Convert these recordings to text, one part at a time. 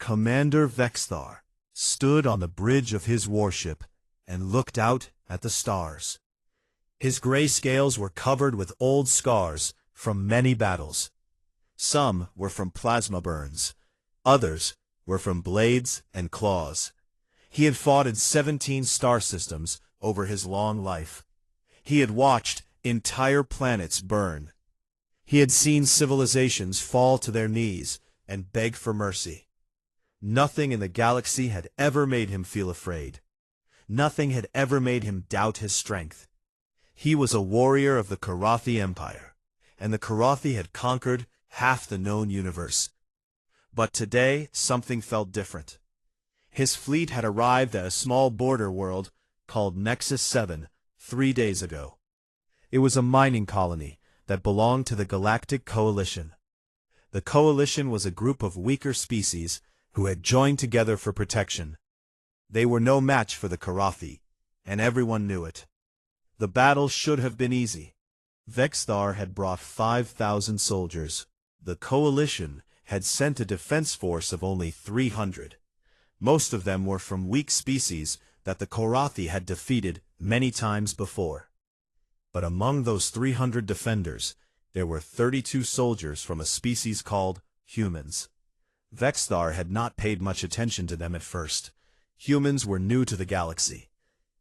Commander Vexthar stood on the bridge of his warship and looked out at the stars. His gray scales were covered with old scars from many battles. Some were from plasma burns, others were from blades and claws. He had fought in 17 star systems over his long life. He had watched entire planets burn. He had seen civilizations fall to their knees and beg for mercy. Nothing in the galaxy had ever made him feel afraid. Nothing had ever made him doubt his strength. He was a warrior of the Karathi Empire, and the Karathi had conquered half the known universe. But today, something felt different. His fleet had arrived at a small border world called Nexus 7 3 days ago. It was a mining colony that belonged to the Galactic Coalition. The Coalition was a group of weaker species who had joined together for protection. They were no match for the Karathi, and everyone knew it. The battle should have been easy. Vexthar had brought 5,000 soldiers. The Coalition had sent a defense force of only 300. Most of them were from weak species that the Karathi had defeated many times before. But among those 300 defenders, there were 32 soldiers from a species called humans. Vexthar had not paid much attention to them at first. Humans were new to the galaxy.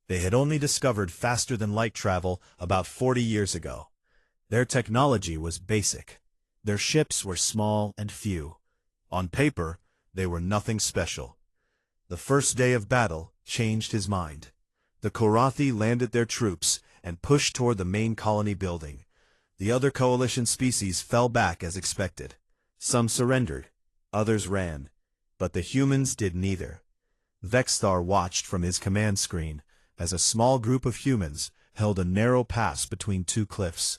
They had only discovered faster-than-light travel about 40 years ago. Their technology was basic. Their ships were small and few. On paper, they were nothing special. The first day of battle changed his mind. The Karathi landed their troops and pushed toward the main colony building. The other coalition species fell back as expected. Some surrendered, others ran, but the humans did neither. Vexthar watched from his command screen as a small group of humans held a narrow pass between two cliffs.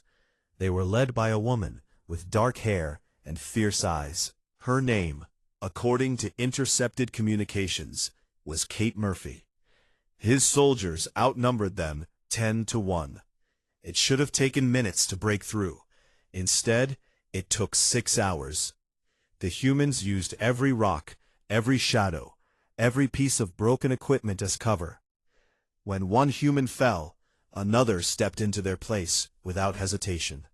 They were led by a woman with dark hair and fierce eyes. Her name, according to intercepted communications, was Kate Murphy. His soldiers outnumbered them 10 to 1. It should have taken minutes to break through. Instead, it took 6 hours. The humans used every rock, every shadow, every piece of broken equipment as cover. When one human fell, another stepped into their place without hesitation.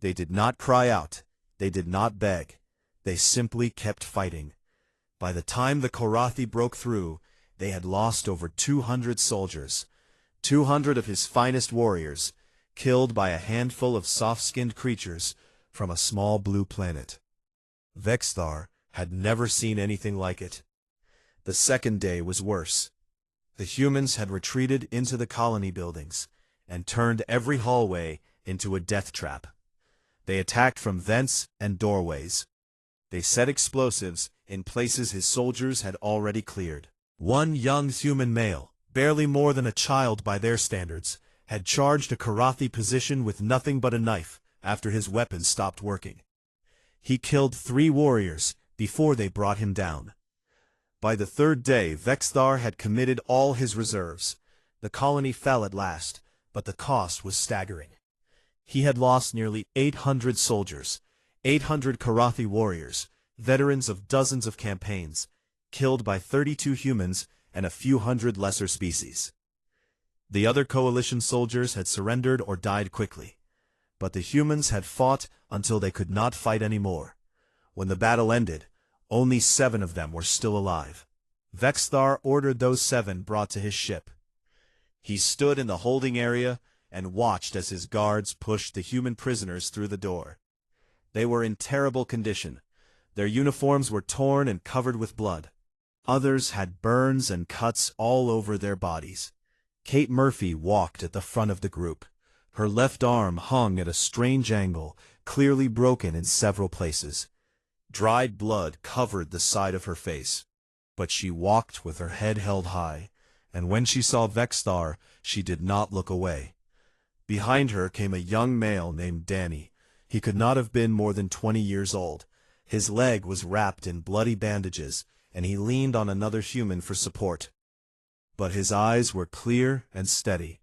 They did not cry out. They did not beg. They simply kept fighting. By the time the Karathi broke through, they had lost over 200 soldiers. 200 of his finest warriors, killed by a handful of soft-skinned creatures from a small blue planet. Vexthar had never seen anything like it. The second day was worse. The humans had retreated into the colony buildings and turned every hallway into a death trap. They attacked from vents and doorways. They set explosives in places his soldiers had already cleared. One young human male, barely more than a child by their standards, had charged a Karathi position with nothing but a knife after his weapons stopped working. He killed 3 warriors before they brought him down. By the third day, Vexthar had committed all his reserves. The colony fell at last, but the cost was staggering. He had lost nearly 800 soldiers, 800 Karathi warriors, veterans of dozens of campaigns, killed by 32 humans and a few hundred lesser species. The other coalition soldiers had surrendered or died quickly, but the humans had fought until they could not fight anymore. When the battle ended, only 7 of them were still alive. Vexthar ordered those 7 brought to his ship. He stood in the holding area and watched as his guards pushed the human prisoners through the door. They were in terrible condition. Their uniforms were torn and covered with blood. Others had burns and cuts all over their bodies. Kate Murphy walked at the front of the group. Her left arm hung at a strange angle, clearly broken in several places. Dried blood covered the side of her face. But she walked with her head held high, and when she saw Vexthar, she did not look away. Behind her came a young male named Danny. He could not have been more than 20 years old. His leg was wrapped in bloody bandages, and he leaned on another human for support. But his eyes were clear and steady.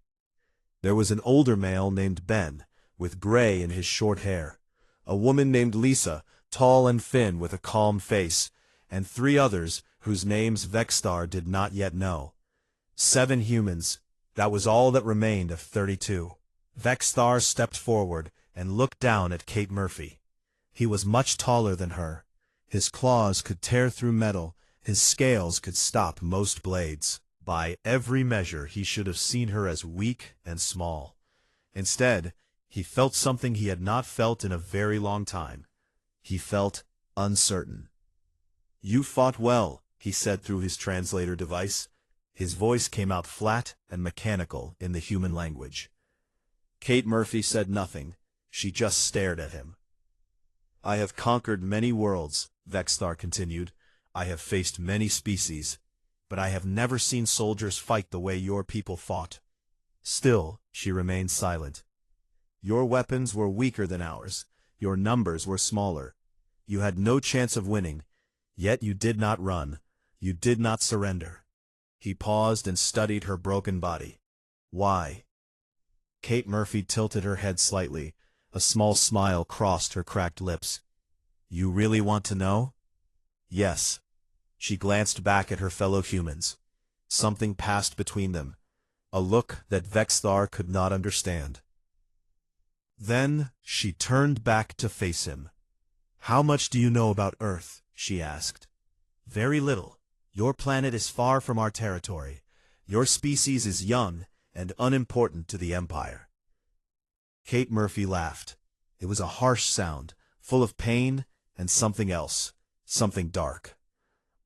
There was an older male named Ben, with gray in his short hair. A woman named Lisa, tall and thin with a calm face, and 3 others whose names Vexstar did not yet know. 7 humans, that was all that remained of 32. Vexstar stepped forward and looked down at Kate Murphy. He was much taller than her. His claws could tear through metal, his scales could stop most blades. By every measure he should have seen her as weak and small. Instead, he felt something he had not felt in a very long time. He felt uncertain. "You fought well," he said through his translator device. His voice came out flat and mechanical in the human language. Kate Murphy said nothing. She just stared at him. "I have conquered many worlds," Vexstar continued. "I have faced many species, but I have never seen soldiers fight the way your people fought." Still, she remained silent. "Your weapons were weaker than ours. Your numbers were smaller. You had no chance of winning, yet you did not run. You did not surrender." He paused and studied her broken body. "Why?" Kate Murphy tilted her head slightly. A small smile crossed her cracked lips. "You really want to know?" "Yes." She glanced back at her fellow humans. Something passed between them, a look that Vexstar could not understand. Then she turned back to face him. "How much do you know about Earth?" she asked. "Very little. Your planet is far from our territory. Your species is young and unimportant to the Empire." Kate Murphy laughed. It was a harsh sound, full of pain and something else, something dark.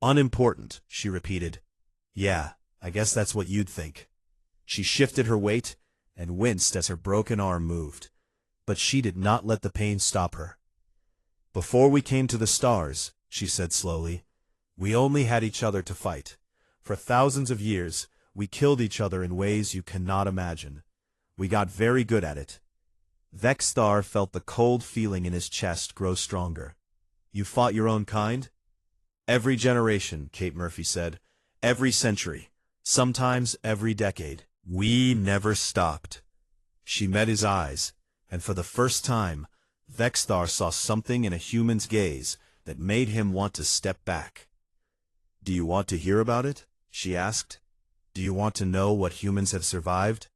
"Unimportant," she repeated. "Yeah, I guess that's what you'd think." She shifted her weight and winced as her broken arm moved. But she did not let the pain stop her. "Before we came to the stars," she said slowly, "we only had each other to fight. For thousands of years, we killed each other in ways you cannot imagine. We got very good at it." Vexstar felt the cold feeling in his chest grow stronger. "You fought your own kind?" "Every generation," Kate Murphy said. "Every century. Sometimes every decade. We never stopped." She met his eyes, and for the first time, Vexstar saw something in a human's gaze that made him want to step back. "Do you want to hear about it?" she asked. "Do you want to know what humans have survived?"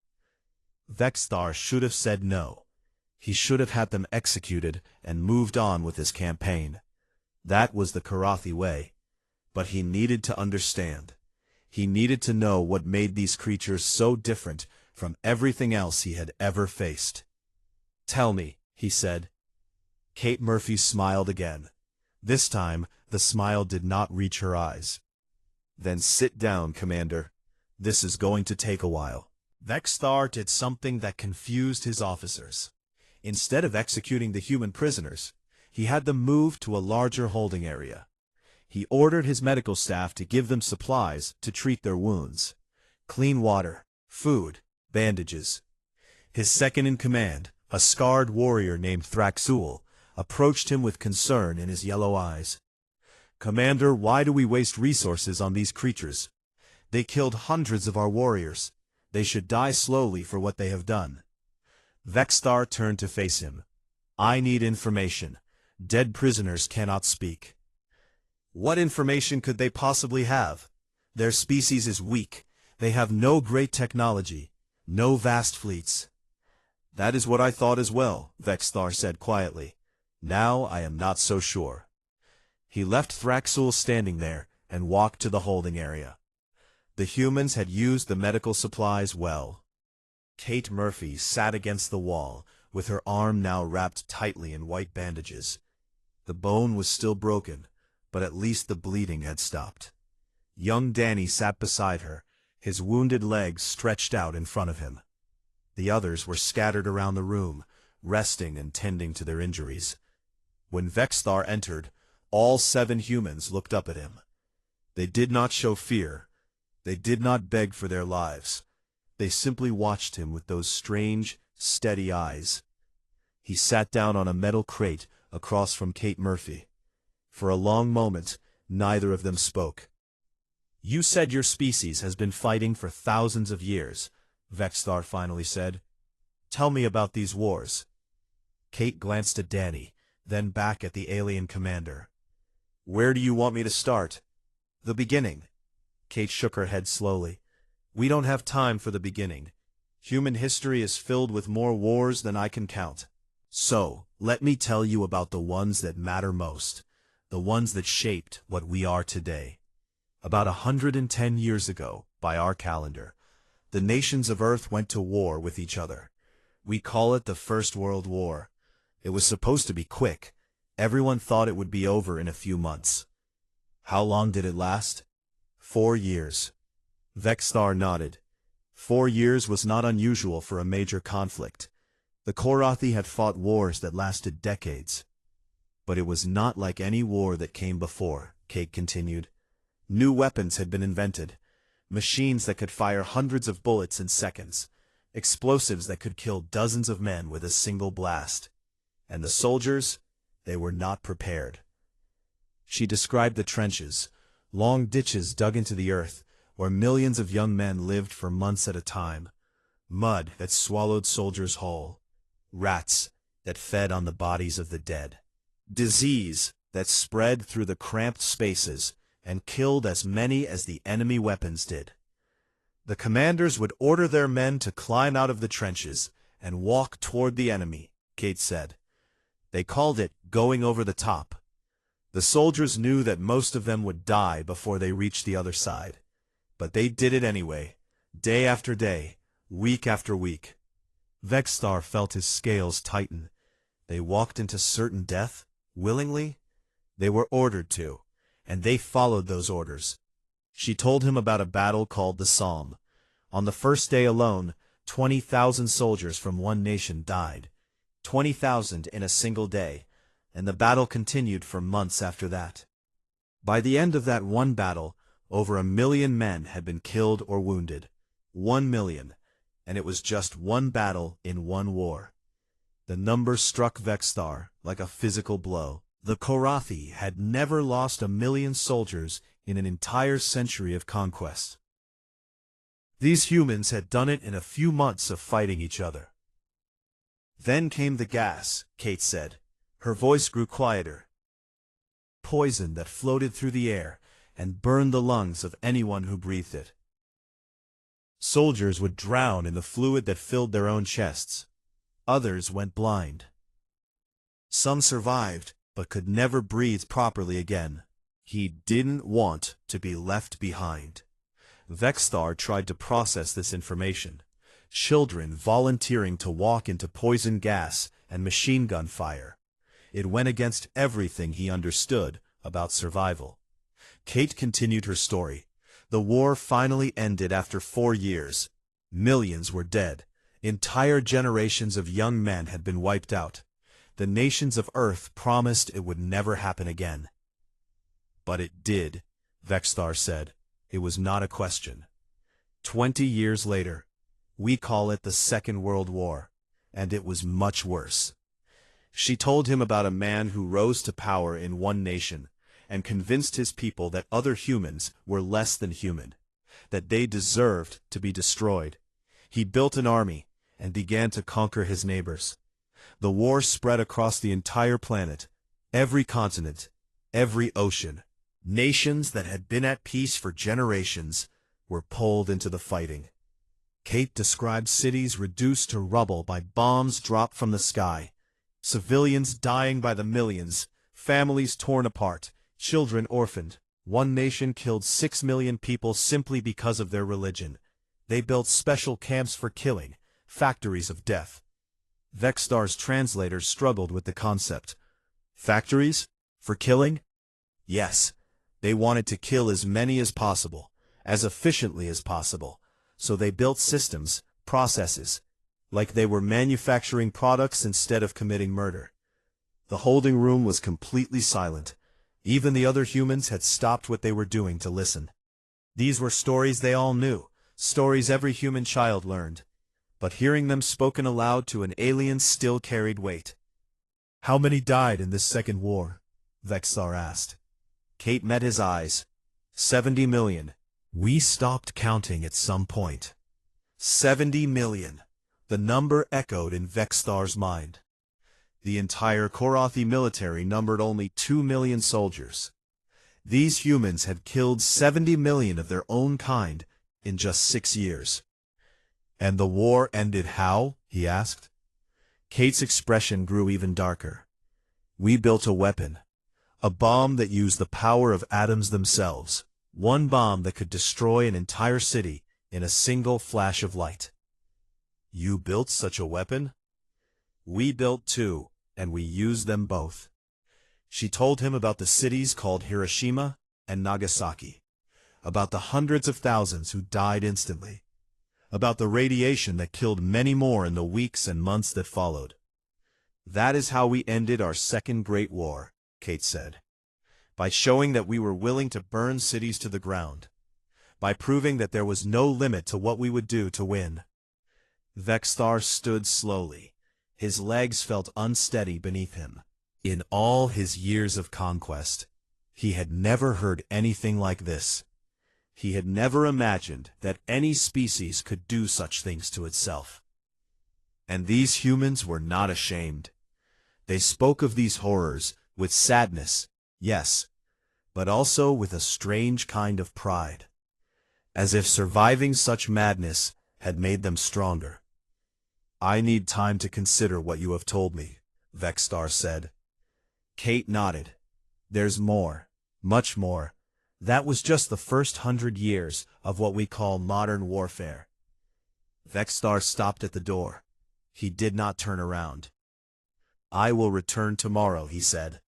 Vexstar should have said no. He should have had them executed and moved on with his campaign. That was the Karathi way. But he needed to understand. He needed to know what made these creatures so different from everything else he had ever faced. "Tell me," he said. Kate Murphy smiled again. This time, the smile did not reach her eyes. "Then sit down, Commander. This is going to take a while." Vexstar did something that confused his officers. Instead of executing the human prisoners, he had them moved to a larger holding area. He ordered his medical staff to give them supplies to treat their wounds. Clean water, food, bandages. His second-in-command, a scarred warrior named Thraxul, approached him with concern in his yellow eyes. "Commander, why do we waste resources on these creatures? They killed hundreds of our warriors. They should die slowly for what they have done." Vexstar turned to face him. "I need information. Dead prisoners cannot speak." "What information could they possibly have? Their species is weak. They have no great technology, no vast fleets." "That is what I thought as well," Vexstar said quietly. "Now I am not so sure." He left Thraxul standing there and walked to the holding area. The humans had used the medical supplies well. Kate Murphy sat against the wall, with her arm now wrapped tightly in white bandages. The bone was still broken, but at least the bleeding had stopped. Young Danny sat beside her, his wounded legs stretched out in front of him. The others were scattered around the room, resting and tending to their injuries. When Vexstar entered, all 7 humans looked up at him. They did not show fear. They did not beg for their lives. They simply watched him with those strange, steady eyes. He sat down on a metal crate across from Kate Murphy. For a long moment, neither of them spoke. "You said your species has been fighting for thousands of years," Vexstar finally said. "Tell me about these wars." Kate glanced at Danny, then back at the alien commander. Where do you want me to start? The beginning. Kate shook her head slowly. We don't have time for the beginning. Human history is filled with more wars than I can count. So, let me tell you about the ones that matter most. The ones that shaped what we are today. About 110 years ago, by our calendar, the nations of Earth went to war with each other. We call it the First World War. It was supposed to be quick. Everyone thought it would be over in a few months. How long did it last? 4 years. Vexthar nodded. 4 years was not unusual for a major conflict. The Korathi had fought wars that lasted decades. But it was not like any war that came before, Kate continued. New weapons had been invented. Machines that could fire hundreds of bullets in seconds. Explosives that could kill dozens of men with a single blast. And the soldiers, they were not prepared. She described the trenches, long ditches dug into the earth, where millions of young men lived for months at a time. Mud that swallowed soldiers whole. Rats that fed on the bodies of the dead. Disease that spread through the cramped spaces and killed as many as the enemy weapons did. The commanders would order their men to climb out of the trenches and walk toward the enemy, Kate said. They called it going over the top. The soldiers knew that most of them would die before they reached the other side. But they did it anyway, day after day, week after week. Vexthar felt his scales tighten. They walked into certain death, willingly. They were ordered to, and they followed those orders. She told him about a battle called the Somme. On the first day alone, 20,000 soldiers from one nation died. 20,000 in a single day, and the battle continued for months after that. By the end of that one battle, over 1 million men had been killed or wounded. 1 million, and it was just one battle in one war. The number struck Vexthar like a physical blow. The Korathi had never lost 1 million soldiers in an entire century of conquest. These humans had done it in a few months of fighting each other. Then came the gas, Kate said. Her voice grew quieter. Poison that floated through the air and burned the lungs of anyone who breathed it. Soldiers would drown in the fluid that filled their own chests. Others went blind. Some survived, but could never breathe properly again. He didn't want to be left behind. Vexthar tried to process this information. Children volunteering to walk into poison gas and machine gun fire. It went against everything he understood about survival. Kate continued her story. The war finally ended after 4 years. Millions were dead. Entire generations of young men had been wiped out. The nations of Earth promised it would never happen again. But it did, Vexthar said. It was not a question. 20 years later, we call it the Second World War, and it was much worse. She told him about a man who rose to power in one nation and convinced his people that other humans were less than human, that they deserved to be destroyed. He built an army and began to conquer his neighbors. The war spread across the entire planet, every continent, every ocean. Nations that had been at peace for generations were pulled into the fighting. Kate described cities reduced to rubble by bombs dropped from the sky, civilians dying by the millions, families torn apart, children orphaned. One nation killed 6 million people simply because of their religion. They built special camps for killing, factories of death. Vexthar's translators struggled with the concept. Factories? For killing? Yes. They wanted to kill as many as possible, as efficiently as possible. So they built systems, processes, like they were manufacturing products instead of committing murder. The holding room was completely silent. Even the other humans had stopped what they were doing to listen. These were stories they all knew, stories every human child learned. But hearing them spoken aloud to an alien still carried weight. How many died in this second war? Vexthar asked. Kate met his eyes. 70 million. We stopped counting at some point. 70 million. The number echoed in Vexthar's mind. The entire Korathi military numbered only 2 million soldiers. These humans had killed 70 million of their own kind in just 6 years. And the war ended how? He asked. Kate's expression grew even darker. We built a weapon. A bomb that used the power of atoms themselves. One bomb that could destroy an entire city in a single flash of light. You built such a weapon? We built two, and we used them both. She told him about the cities called Hiroshima and Nagasaki, about the hundreds of thousands who died instantly, about the radiation that killed many more in the weeks and months that followed. That is how we ended our second Great War, Kate said, by showing that we were willing to burn cities to the ground, by proving that there was no limit to what we would do to win. Vexthar stood slowly. His legs felt unsteady beneath him. In all his years of conquest, he had never heard anything like this. He had never imagined that any species could do such things to itself. And these humans were not ashamed. They spoke of these horrors with sadness, yes, but also with a strange kind of pride, as if surviving such madness had made them stronger. I need time to consider what you have told me, Vexthar said. Kate nodded. There's more, much more. That was just the first 100 years of what we call modern warfare. Vexthar stopped at the door. He did not turn around. I will return tomorrow, he said,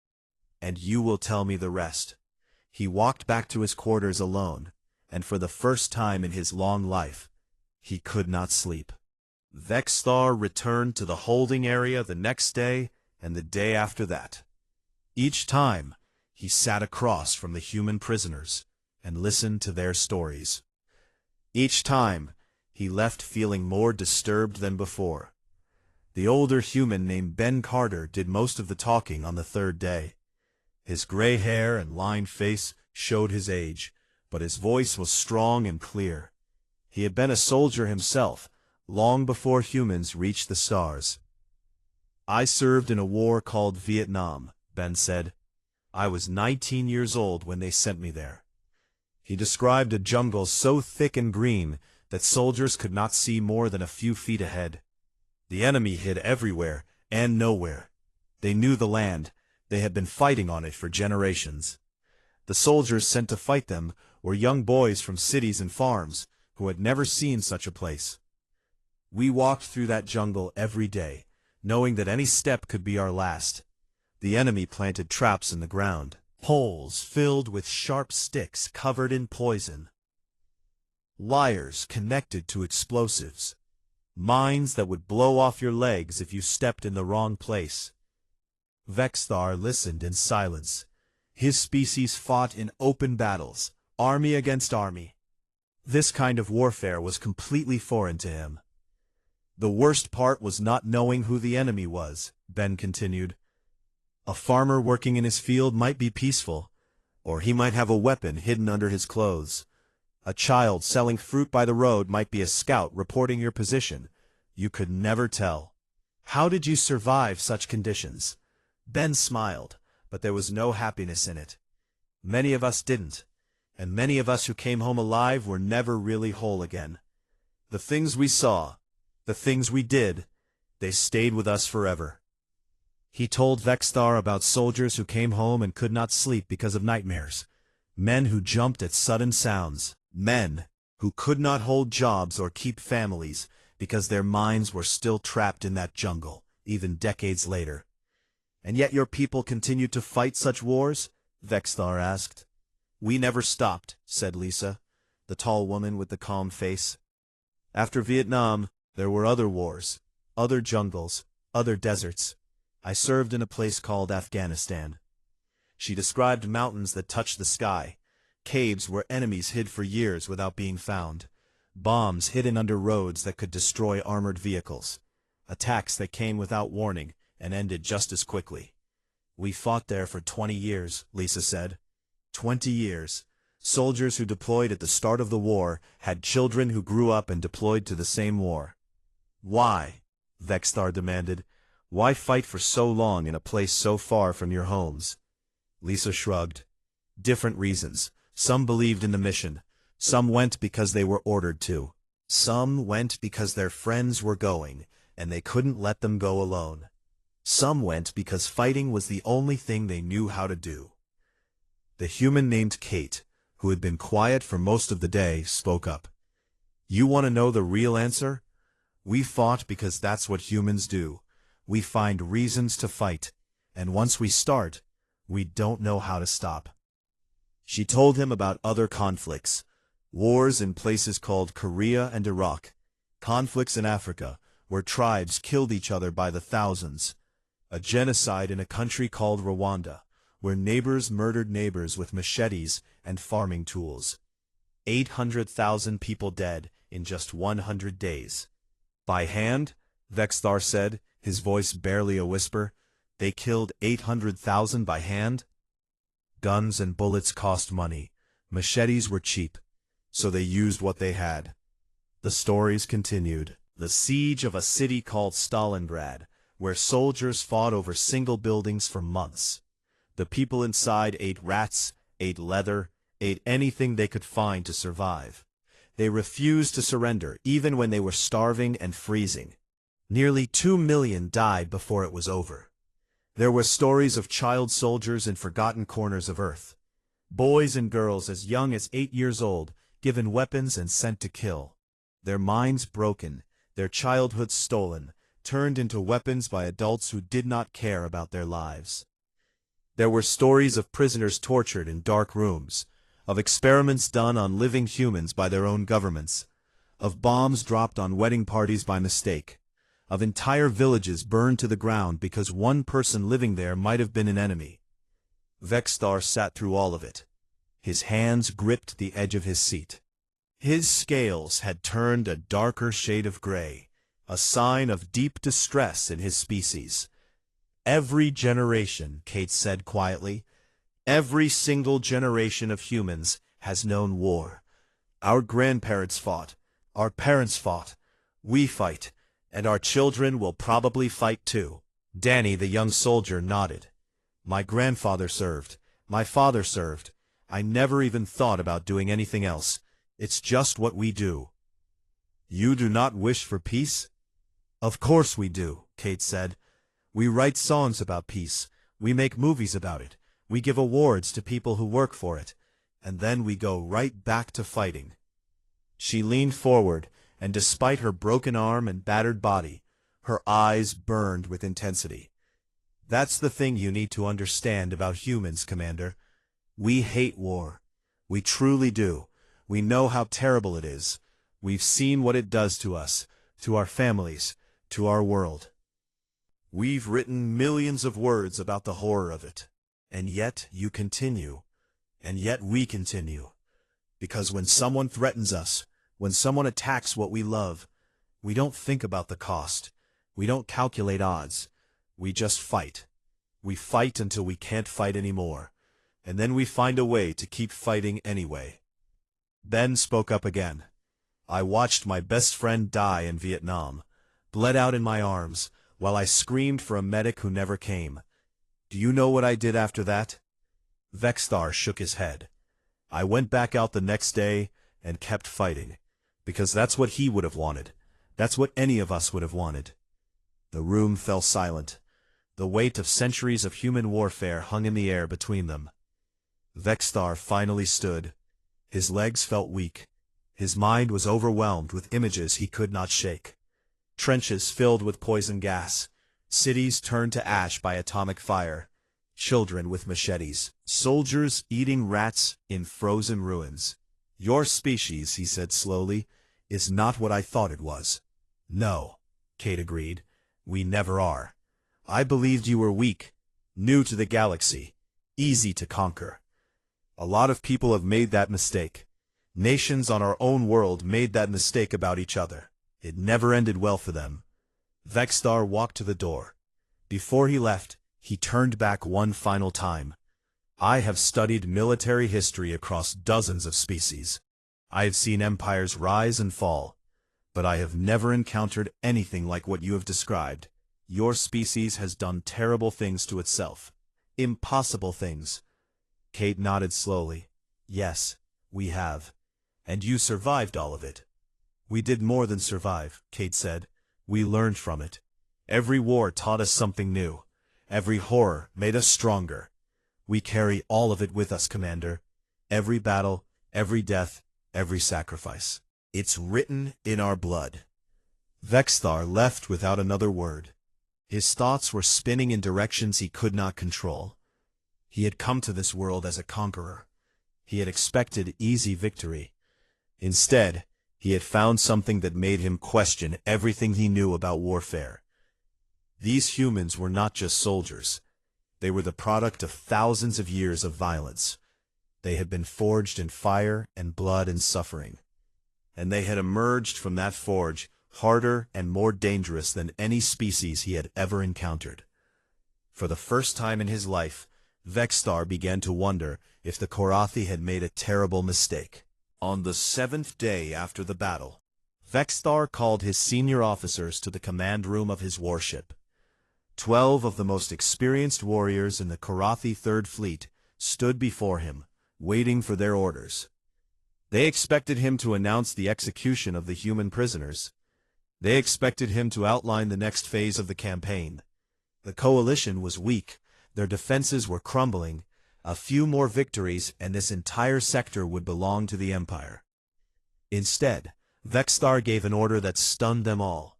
and you will tell me the rest. He walked back to his quarters alone, and for the first time in his long life, he could not sleep. Vexthar returned to the holding area the next day and the day after that. Each time, he sat across from the human prisoners and listened to their stories. Each time, he left feeling more disturbed than before. The older human named Ben Carter did most of the talking on the third day. His gray hair and lined face showed his age, but his voice was strong and clear. He had been a soldier himself, long before humans reached the stars. I served in a war called Vietnam, Ben said. I was 19 years old when they sent me there. He described a jungle so thick and green that soldiers could not see more than a few feet ahead. The enemy hid everywhere and nowhere. They knew the land. They had been fighting on it for generations. The soldiers sent to fight them were young boys from cities and farms who had never seen such a place. We walked through that jungle every day, knowing that any step could be our last. The enemy planted traps in the ground, holes filled with sharp sticks covered in poison, wires connected to explosives, mines that would blow off your legs if you stepped in the wrong place. Vexthar listened in silence. His species fought in open battles, army against army. This kind of warfare was completely foreign to him. The worst part was not knowing who the enemy was, Ben continued. A farmer working in his field might be peaceful, or he might have a weapon hidden under his clothes. A child selling fruit by the road might be a scout reporting your position. You could never tell. How did you survive such conditions? Ben smiled, but there was no happiness in it. Many of us didn't, and many of us who came home alive were never really whole again. The things we saw, the things we did, they stayed with us forever. He told Vexthar about soldiers who came home and could not sleep because of nightmares, men who jumped at sudden sounds, men who could not hold jobs or keep families because their minds were still trapped in that jungle, even decades later. And yet your people continued to fight such wars? Vexthar asked. We never stopped, said Lisa, the tall woman with the calm face. After Vietnam, there were other wars, other jungles, other deserts. I served in a place called Afghanistan. She described mountains that touched the sky, caves where enemies hid for years without being found, bombs hidden under roads that could destroy armored vehicles, attacks that came without warning and ended just as quickly. We fought there for 20 years, Lisa said. 20 years. Soldiers who deployed at the start of the war had children who grew up and deployed to the same war. Why? Vexthar demanded. Why fight for so long in a place so far from your homes? Lisa shrugged. Different reasons. Some believed in the mission. Some went because they were ordered to. Some went because their friends were going, and they couldn't let them go alone. Some went because fighting was the only thing they knew how to do. The human named Kate, who had been quiet for most of the day, spoke up. "You want to know the real answer? We fought because that's what humans do. We find reasons to fight, and once we start, we don't know how to stop." She told him about other conflicts, wars in places called Korea and Iraq, conflicts in Africa, where tribes killed each other by the thousands, a genocide in a country called Rwanda, where neighbors murdered neighbors with machetes and farming tools. 800,000 people dead in just 100 days. "By hand?" Vexthar said, his voice barely a whisper. "They killed 800,000 by hand?" Guns and bullets cost money. Machetes were cheap, so they used what they had. The stories continued. The siege of a city called Stalingrad, where soldiers fought over single buildings for months. The people inside ate rats, ate leather, ate anything they could find to survive. They refused to surrender even when they were starving and freezing. Nearly 2 million died before it was over. There were stories of child soldiers in forgotten corners of Earth. Boys and girls as young as 8 years old, given weapons and sent to kill. Their minds broken, their childhoods stolen, turned into weapons by adults who did not care about their lives. There were stories of prisoners tortured in dark rooms, of experiments done on living humans by their own governments, of bombs dropped on wedding parties by mistake, of entire villages burned to the ground because one person living there might have been an enemy. Vexthar sat through all of it. His hands gripped the edge of his seat. His scales had turned a darker shade of gray, a sign of deep distress in his species. "Every generation," Kate said quietly, "every single generation of humans has known war. Our grandparents fought, our parents fought, we fight, and our children will probably fight too." Danny, the young soldier, nodded. "My grandfather served. My father served. I never even thought about doing anything else. It's just what we do." "You do not wish for peace?" "Of course we do," Kate said. "We write songs about peace. We make movies about it. We give awards to people who work for it. And then we go right back to fighting." She leaned forward, and despite her broken arm and battered body, her eyes burned with intensity. "That's the thing you need to understand about humans, Commander. We hate war. We truly do. We know how terrible it is. We've seen what it does to us, to our families, to our world. We've written millions of words about the horror of it. And yet you continue. And yet we continue. Because when someone threatens us, when someone attacks what we love, we don't think about the cost. We don't calculate odds. We just fight. We fight until we can't fight anymore. And then we find a way to keep fighting anyway." Ben spoke up again. "I watched my best friend die in Vietnam, bled out in my arms, while I screamed for a medic who never came. Do you know what I did after that?" Vexthar shook his head. "I went back out the next day and kept fighting, because that's what he would have wanted. That's what any of us would have wanted." The room fell silent. The weight of centuries of human warfare hung in the air between them. Vexthar finally stood. His legs felt weak. His mind was overwhelmed with images he could not shake. Trenches filled with poison gas. Cities turned to ash by atomic fire. Children with machetes. Soldiers eating rats in frozen ruins. "Your species," he said slowly, "is not what I thought it was." "No," Kate agreed. "We never are. I believed you were weak, new to the galaxy, easy to conquer. A lot of people have made that mistake. Nations on our own world made that mistake about each other. It never ended well for them." Vexthar walked to the door. Before he left, he turned back one final time. "I have studied military history across dozens of species. I have seen empires rise and fall, but I have never encountered anything like what you have described. Your species has done terrible things to itself. Impossible things. Kate nodded slowly. Yes, we have. And you survived all of it. We did more than survive, Kate said. We learned from it. Every war taught us something new. Every horror made us stronger. We carry all of it with us, Commander. Every battle, every death, every sacrifice. It's written in our blood. Vexthar left without another word. His thoughts were spinning in directions he could not control. He had come to this world as a conqueror. He had expected easy victory. Instead, he had found something that made him question everything he knew about warfare. These humans were not just soldiers. They were the product of thousands of years of violence. They had been forged in fire and blood and suffering. And they had emerged from that forge harder and more dangerous than any species he had ever encountered. For the first time in his life, Vexthar began to wonder if the Korathi had made a terrible mistake. On the 7th day after the battle, Vexthar called his senior officers to the command room of his warship. 12 of the most experienced warriors in the Korathi Third Fleet stood before him, waiting for their orders. They expected him to announce the execution of the human prisoners. They expected him to outline the next phase of the campaign. The coalition was weak, their defenses were crumbling. A few more victories and this entire sector would belong to the Empire. Instead, Vexthar gave an order that stunned them all.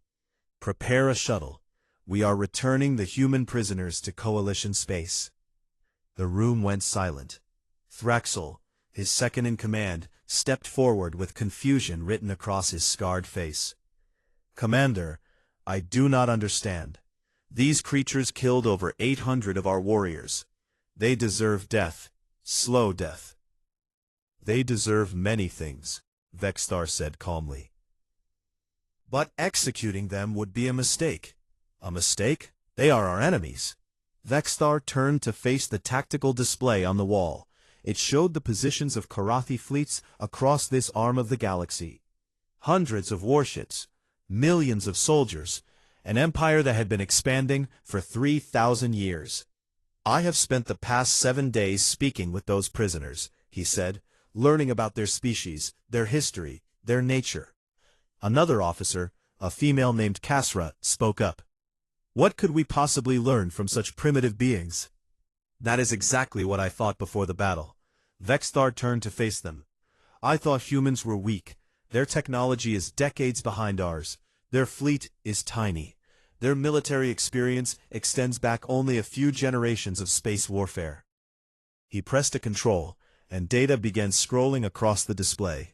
Prepare a shuttle. We are returning the human prisoners to Coalition space. The room went silent. Thraxel, his second-in-command, stepped forward with confusion written across his scarred face. Commander, I do not understand. These creatures killed over 800 of our warriors. They deserve death, slow death. They deserve many things, Vexthar said calmly. But executing them would be a mistake. A mistake? They are our enemies. Vexthar turned to face the tactical display on the wall. It showed the positions of Korathi fleets across this arm of the galaxy. Hundreds of warships, millions of soldiers, an empire that had been expanding for 3,000 years. I have spent the past 7 days speaking with those prisoners, he said, learning about their species, their history, their nature. Another officer, a female named Kasra, spoke up. What could we possibly learn from such primitive beings? That is exactly what I thought before the battle. Vexthar turned to face them. I thought humans were weak. Their technology is decades behind ours. Their fleet is tiny. Their military experience extends back only a few generations of space warfare. He pressed a control, and data began scrolling across the display.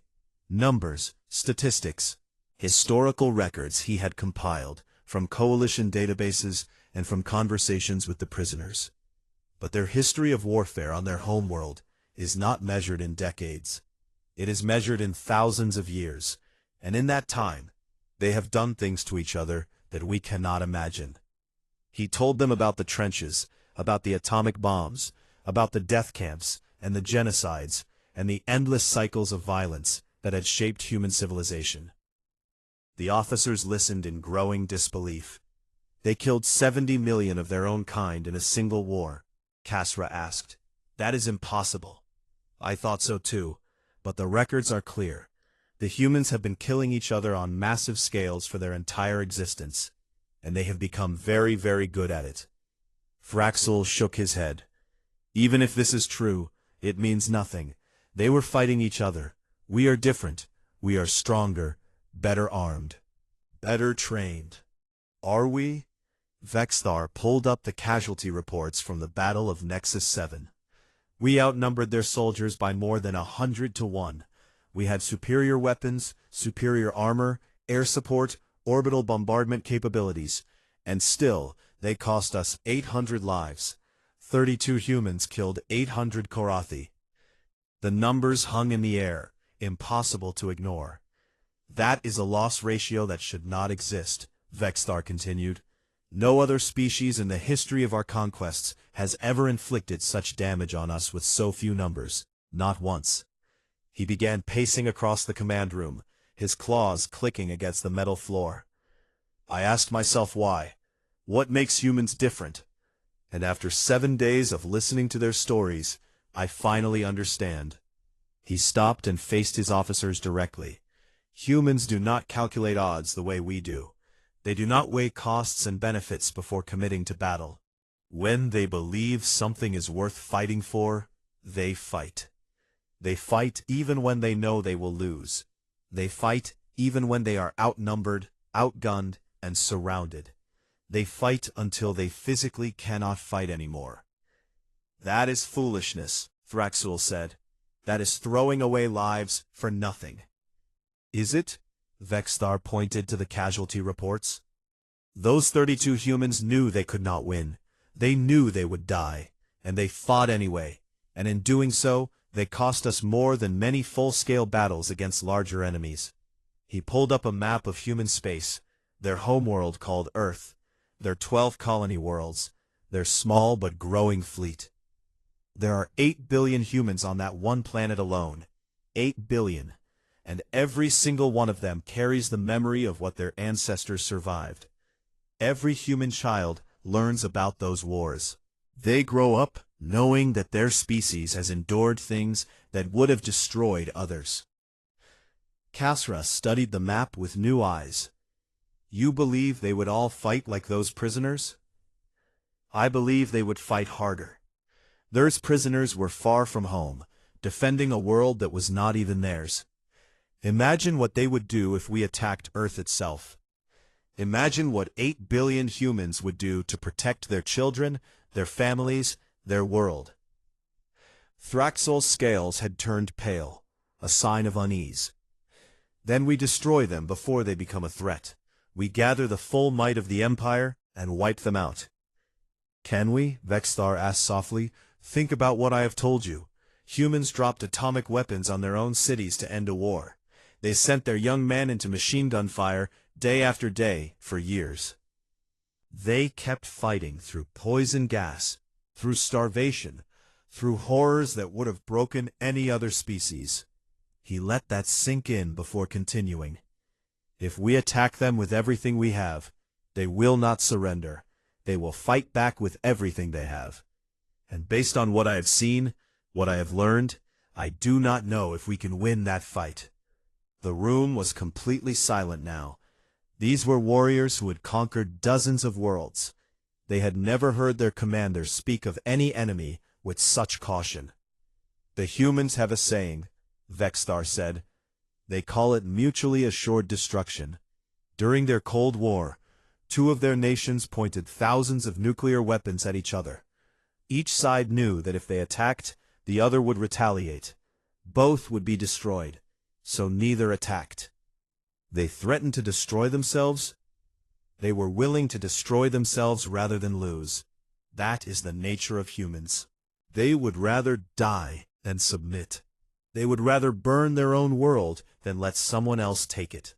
Numbers, statistics, historical records he had compiled from coalition databases and from conversations with the prisoners. But their history of warfare on their homeworld is not measured in decades. It is measured in thousands of years, and in that time, they have done things to each other that we cannot imagine. He told them about the trenches, about the atomic bombs, about the death camps and the genocides, and the endless cycles of violence that had shaped human civilization. The officers listened in growing disbelief. They killed 70 million of their own kind in a single war, Kasra asked. That is impossible. I thought so too, but the records are clear. The humans have been killing each other on massive scales for their entire existence, and they have become very, very good at it. Thraxel shook his head. Even if this is true, it means nothing. They were fighting each other. We are different. We are stronger, better armed, better trained. Are we? Vexthar pulled up the casualty reports from the Battle of Nexus 7. We outnumbered their soldiers by more than 100 to 1. We had superior weapons, superior armor, air support, orbital bombardment capabilities, and still, they cost us 800 lives. 32 humans killed 800 Korathi. The numbers hung in the air, impossible to ignore. That is a loss ratio that should not exist, Vexthar continued. No other species in the history of our conquests has ever inflicted such damage on us with so few numbers, not once. He began pacing across the command room, his claws clicking against the metal floor. I asked myself why. What makes humans different? And after 7 days of listening to their stories, I finally understand. He stopped and faced his officers directly. Humans do not calculate odds the way we do. They do not weigh costs and benefits before committing to battle. When they believe something is worth fighting for, they fight. They fight even when they know they will lose. They fight even when they are outnumbered, outgunned, and surrounded. They fight until they physically cannot fight anymore. That is foolishness, Thraxul said. That is throwing away lives for nothing. Is it? Vexthar pointed to the casualty reports. Those 32 humans knew they could not win. They knew they would die, and they fought anyway, and in doing so, they cost us more than many full-scale battles against larger enemies. He pulled up a map of human space, their homeworld called Earth, their 12 colony worlds, their small but growing fleet. There are 8 billion humans on that one planet alone. 8 billion. And every single one of them carries the memory of what their ancestors survived. Every human child learns about those wars. They grow up knowing that their species has endured things that would have destroyed others. Kasra studied the map with new eyes. You believe they would all fight like those prisoners? I believe they would fight harder. Those prisoners were far from home, defending a world that was not even theirs. Imagine what they would do if we attacked Earth itself. Imagine what 8 billion humans would do to protect their children, their families, their world. Thraxul's scales had turned pale, a sign of unease. Then we destroy them before they become a threat. We gather the full might of the Empire and wipe them out. Can we? Vexthar asked softly. Think about what I have told you. Humans dropped atomic weapons on their own cities to end a war. They sent their young men into machine gun fire day after day for years. They kept fighting through poison gas, through starvation, through horrors that would have broken any other species. He let that sink in before continuing. If we attack them with everything we have, they will not surrender. They will fight back with everything they have. And based on what I have seen, what I have learned, I do not know if we can win that fight. The room was completely silent now. These were warriors who had conquered dozens of worlds. They had never heard their commanders speak of any enemy with such caution. The humans have a saying, Vexthar said. They call it mutually assured destruction. During their Cold War, 2 of their nations pointed thousands of nuclear weapons at each other. Each side knew that if they attacked, the other would retaliate. Both would be destroyed, so neither attacked. They threatened to destroy themselves. They were willing to destroy themselves rather than lose. That is the nature of humans. They would rather die than submit. They would rather burn their own world than let someone else take it.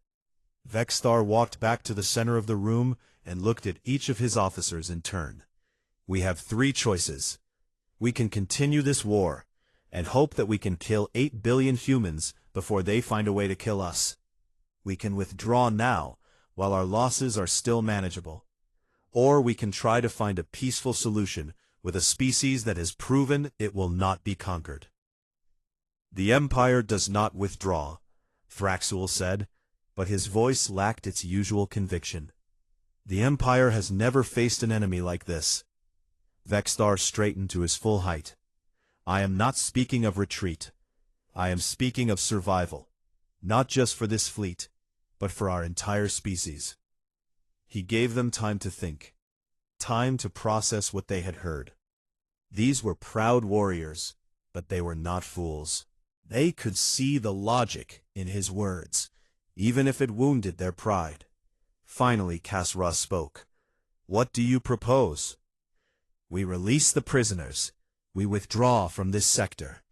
Vexthar walked back to the center of the room and looked at each of his officers in turn. We have 3 choices. We can continue this war and hope that we can kill 8 billion humans before they find a way to kill us. We can withdraw now while our losses are still manageable. Or we can try to find a peaceful solution with a species that has proven it will not be conquered. The Empire does not withdraw, Thraxul said, but his voice lacked its usual conviction. The Empire has never faced an enemy like this. Vexthar straightened to his full height. I am not speaking of retreat. I am speaking of survival, not just for this fleet, but for our entire species. He gave them time to think, time to process what they had heard. These were proud warriors, but they were not fools. They could see the logic in his words, even if it wounded their pride. Finally, Kasra spoke. What do you propose? We release the prisoners, we withdraw from this sector,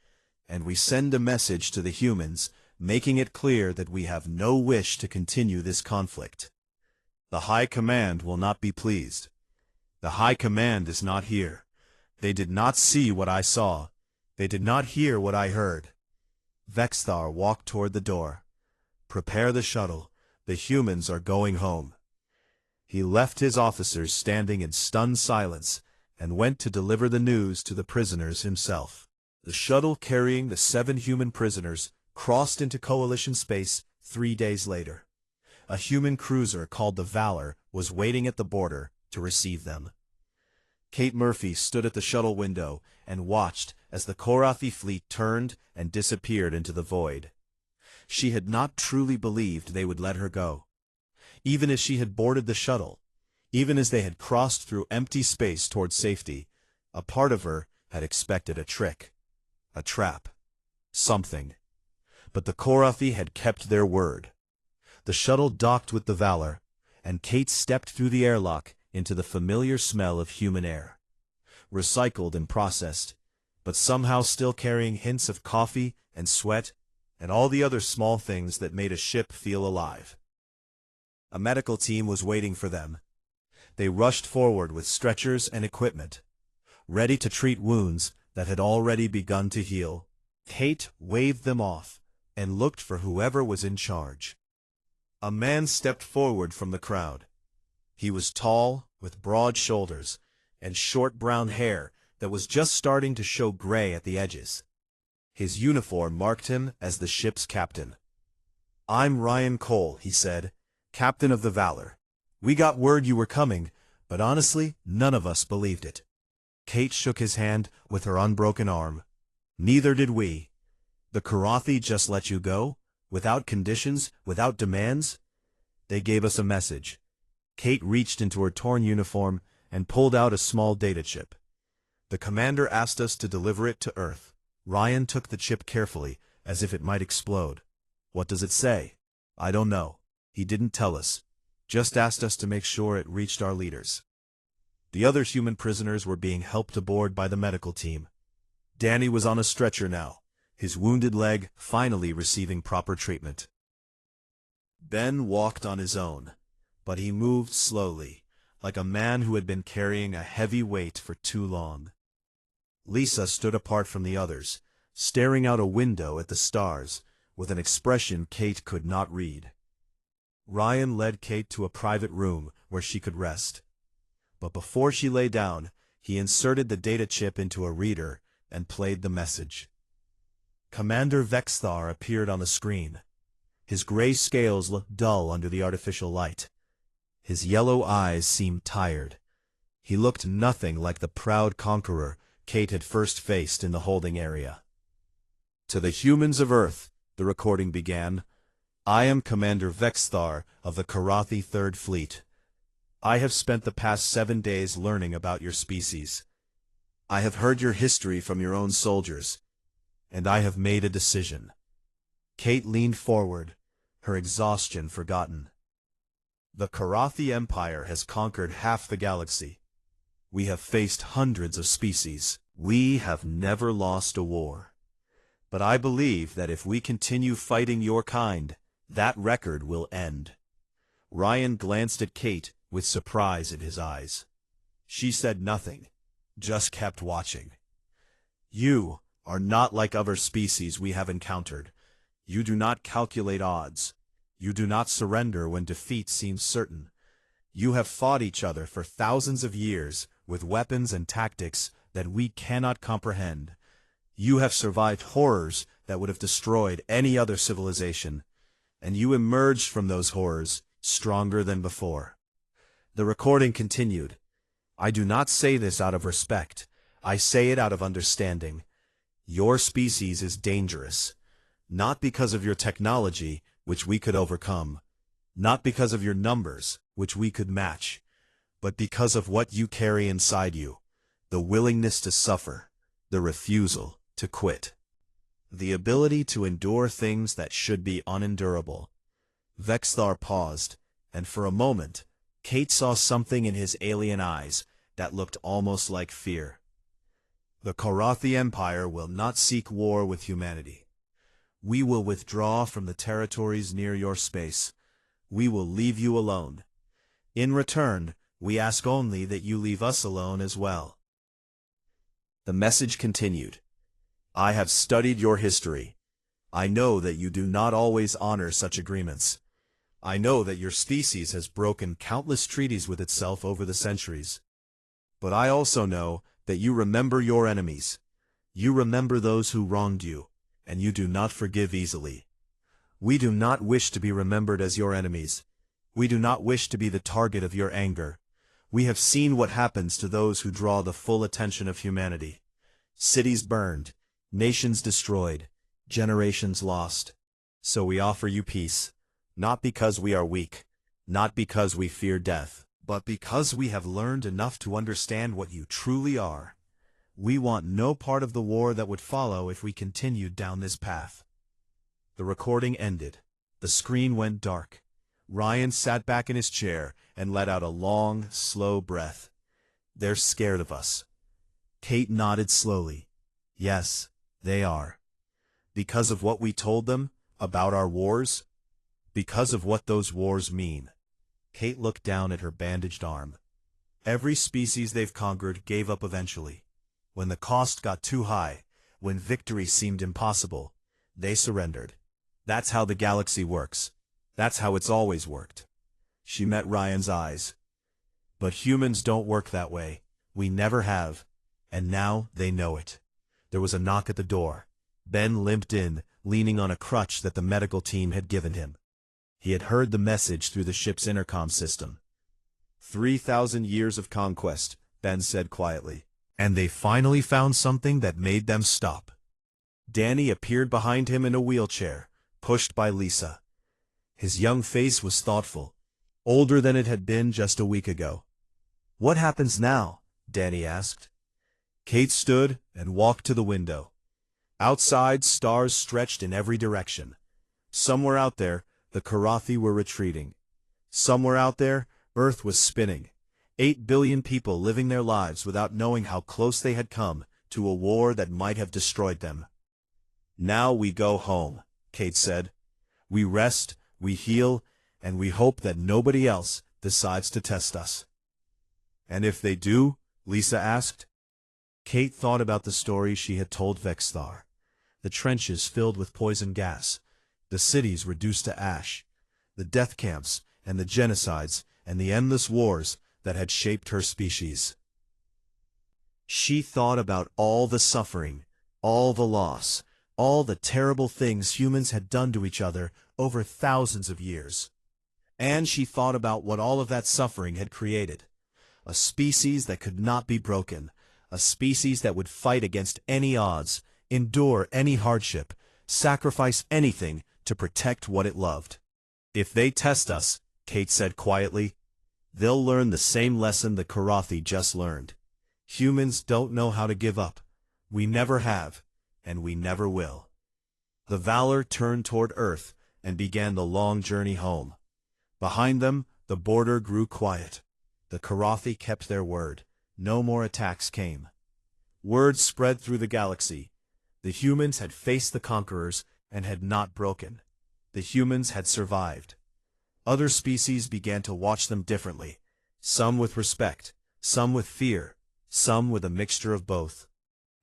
and we send a message to the humans, making it clear that we have no wish to continue this conflict. The High Command will not be pleased. The High Command is not here. They did not see what I saw. They did not hear what I heard. Vexthar walked toward the door. Prepare the shuttle. The humans are going home. He left his officers standing in stunned silence and went to deliver the news to the prisoners himself. The shuttle carrying the 7 human prisoners crossed into Coalition space 3 days later. A human cruiser called the Valor was waiting at the border to receive them. Kate Murphy stood at the shuttle window and watched as the Korathi fleet turned and disappeared into the void. She had not truly believed they would let her go. Even as she had boarded the shuttle, even as they had crossed through empty space toward safety, a part of her had expected a trick, a trap, something. But the Korathi had kept their word. The shuttle docked with the Valor, and Kate stepped through the airlock into the familiar smell of human air. Recycled and processed, but somehow still carrying hints of coffee and sweat and all the other small things that made a ship feel alive. A medical team was waiting for them. They rushed forward with stretchers and equipment, ready to treat wounds that had already begun to heal. Kate waved them off and looked for whoever was in charge. A man stepped forward from the crowd. He was tall, with broad shoulders, and short brown hair that was just starting to show gray at the edges. His uniform marked him as the ship's captain. "I'm Ryan Cole," he said, "captain of the Valor. We got word you were coming, but honestly, none of us believed it." Kate shook his hand with her unbroken arm. "Neither did we. The Korathi just let you go? Without conditions, without demands?" "They gave us a message." Kate reached into her torn uniform and pulled out a small data chip. "The commander asked us to deliver it to Earth." Ryan took the chip carefully, as if it might explode. "What does it say?" "I don't know. He didn't tell us. Just asked us to make sure it reached our leaders." The other human prisoners were being helped aboard by the medical team. Danny was on a stretcher now, his wounded leg finally receiving proper treatment. Ben walked on his own, but he moved slowly, like a man who had been carrying a heavy weight for too long. Lisa stood apart from the others, staring out a window at the stars, with an expression Kate could not read. Ryan led Kate to a private room where she could rest. But before she lay down, he inserted the data chip into a reader and played the message. Commander Vexthar appeared on the screen. His gray scales looked dull under the artificial light. His yellow eyes seemed tired. He looked nothing like the proud conqueror Kate had first faced in the holding area. "To the humans of Earth," the recording began, "I am Commander Vexthar of the Korathi Third Fleet. I have spent the past 7 days learning about your species. I have heard your history from your own soldiers, and I have made a decision." Kate leaned forward, her exhaustion forgotten. "The Korathi Empire has conquered half the galaxy. We have faced hundreds of species. We have never lost a war. But I believe that if we continue fighting your kind, that record will end." Ryan glanced at Kate with surprise in his eyes. She said nothing, just kept watching. "You are not like other species we have encountered. You do not calculate odds. You do not surrender when defeat seems certain. You have fought each other for thousands of years with weapons and tactics that we cannot comprehend. You have survived horrors that would have destroyed any other civilization, and you emerged from those horrors stronger than before." The recording continued. "I do not say this out of respect. I say it out of understanding. Your species is dangerous, not because of your technology, which we could overcome, not because of your numbers, which we could match, but because of what you carry inside you, the willingness to suffer, the refusal to quit, the ability to endure things that should be unendurable." Vexthar paused, and for a moment, Kate saw something in his alien eyes that looked almost like fear. "The Korathi Empire will not seek war with humanity. We will withdraw from the territories near your space. We will leave you alone. In return, we ask only that you leave us alone as well." The message continued. "I have studied your history. I know that you do not always honor such agreements. I know that your species has broken countless treaties with itself over the centuries. But I also know that you remember your enemies. You remember those who wronged you, and you do not forgive easily. We do not wish to be remembered as your enemies. We do not wish to be the target of your anger. We have seen what happens to those who draw the full attention of humanity. Cities burned, nations destroyed, generations lost. So we offer you peace, not because we are weak, not because we fear death, but because we have learned enough to understand what you truly are. We want no part of the war that would follow if we continued down this path. The recording ended. The screen went dark. Ryan sat back in his chair and let out a long, slow breath. They're scared of us. Kate nodded slowly. Yes, they are. Because of what we told them about our wars? Because of what those wars mean. Kate looked down at her bandaged arm. Every species they've conquered gave up eventually. When the cost got too high, when victory seemed impossible, they surrendered. That's how the galaxy works. That's how it's always worked. She met Ryan's eyes. But humans don't work that way. We never have. And now they know it. There was a knock at the door. Ben limped in, leaning on a crutch that the medical team had given him. He had heard the message through the ship's intercom system. 3,000 years of conquest, Ben said quietly. And they finally found something that made them stop. Danny appeared behind him in a wheelchair, pushed by Lisa. His young face was thoughtful, older than it had been just a week ago. What happens now? Danny asked. Kate stood and walked to the window. Outside, stars stretched in every direction. Somewhere out there, the Karathi were retreating. Somewhere out there, Earth was spinning. 8 billion people living their lives without knowing how close they had come to a war that might have destroyed them. Now we go home, Kate said. We rest, we heal, and we hope that nobody else decides to test us. And if they do? Lisa asked. Kate thought about the story she had told Vexthar. The trenches filled with poison gas, the cities reduced to ash, the death camps and the genocides and the endless wars that had shaped her species. She thought about all the suffering, all the loss, all the terrible things humans had done to each other over thousands of years. And she thought about what all of that suffering had created. A species that could not be broken, a species that would fight against any odds, endure any hardship, sacrifice anything to protect what it loved. If they test us, Kate said quietly, they'll learn the same lesson the Karathi just learned. Humans don't know how to give up. We never have, and we never will. The Valor turned toward Earth and began the long journey home. Behind them, the border grew quiet. The Karathi kept their word. No more attacks came. Word spread through the galaxy. The humans had faced the conquerors and had not broken. The humans had survived. Other species began to watch them differently, some with respect, some with fear, some with a mixture of both.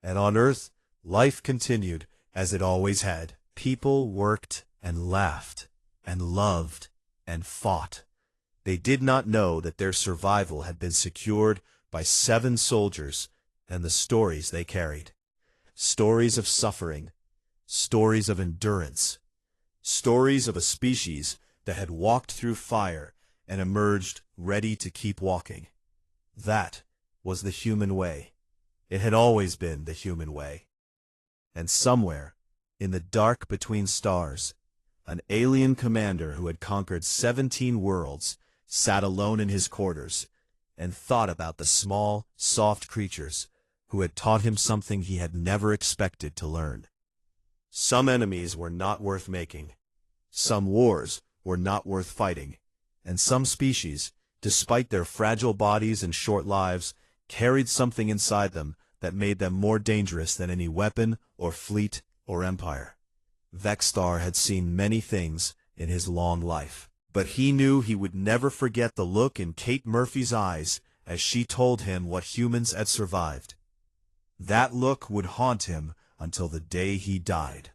And on Earth, life continued as it always had. People worked and laughed and loved and fought. They did not know that their survival had been secured by 7 soldiers and the stories they carried. Stories of suffering, stories of endurance, stories of a species that had walked through fire and emerged ready to keep walking. That was the human way. It had always been the human way. And somewhere, in the dark between stars, an alien commander who had conquered 17 worlds sat alone in his quarters and thought about the small, soft creatures who had taught him something he had never expected to learn. Some enemies were not worth making. Some wars were not worth fighting. And some species, despite their fragile bodies and short lives, carried something inside them that made them more dangerous than any weapon or fleet or empire. Vexthar had seen many things in his long life, but he knew he would never forget the look in Kate Murphy's eyes as she told him what humans had survived. That look would haunt him until the day he died.